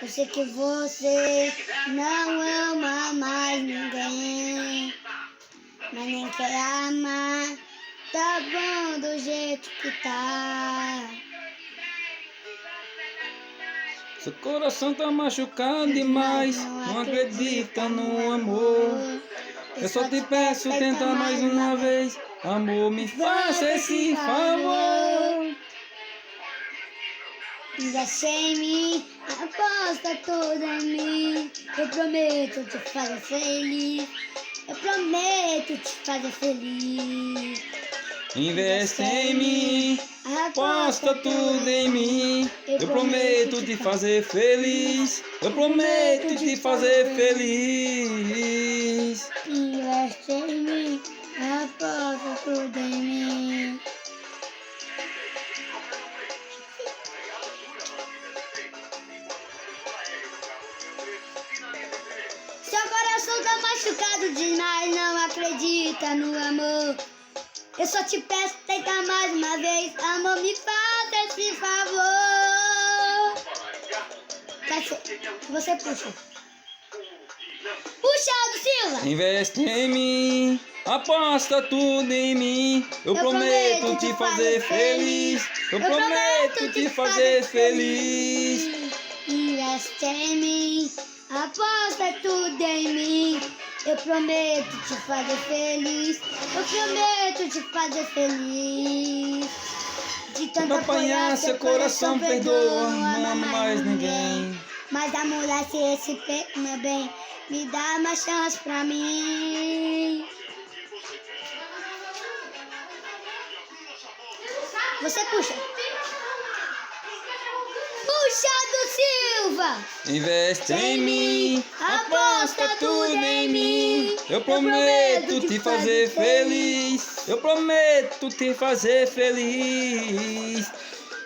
Eu sei que você não ama mais ninguém, mas nem quer amar. Tá bom do jeito que tá. Seu coração tá machucado demais, não acredita no amor. Eu só te peço, tenta mais uma vez. Amor, me faça esse favor. Investe em mim, aposta tudo em mim. Eu prometo te fazer feliz. Eu prometo te fazer feliz. Investe em mim, aposta tudo em mim. Eu prometo te fazer feliz. Eu prometo te fazer feliz. Investe em mim, aposta tudo em mim. Seu coração tá machucado demais, não acredita no amor. Eu só te peço, tenta mais uma vez. Amor, me faça esse favor. Você puxa. Puxa, Aldo Silva. Investe em mim, aposta tudo em mim. Eu prometo te fazer feliz. Eu prometo te fazer feliz. Investe em mim, aposta tudo em mim. Eu prometo te fazer feliz. Eu prometo te fazer feliz. De tanto apanhar, seu coração perdoa. Não ama mais ninguém. Mas amolece esse peito, meu bem. Me dá uma chance pra mim. Você puxa. Puxa do Silva. Investe em mim, aposta tudo em mim. Eu prometo te fazer feliz. Eu prometo te fazer feliz.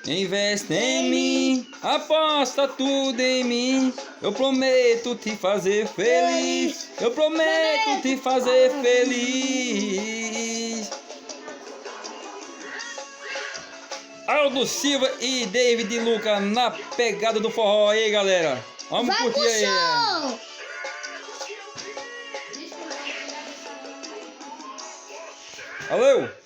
Investe em mim, aposta tudo em mim. Eu prometo te fazer feliz. Eu prometo te fazer feliz. Aldo Silva e David Luca na pegada do forró aí, galera. Vamos curtir aí. Show! Valeu!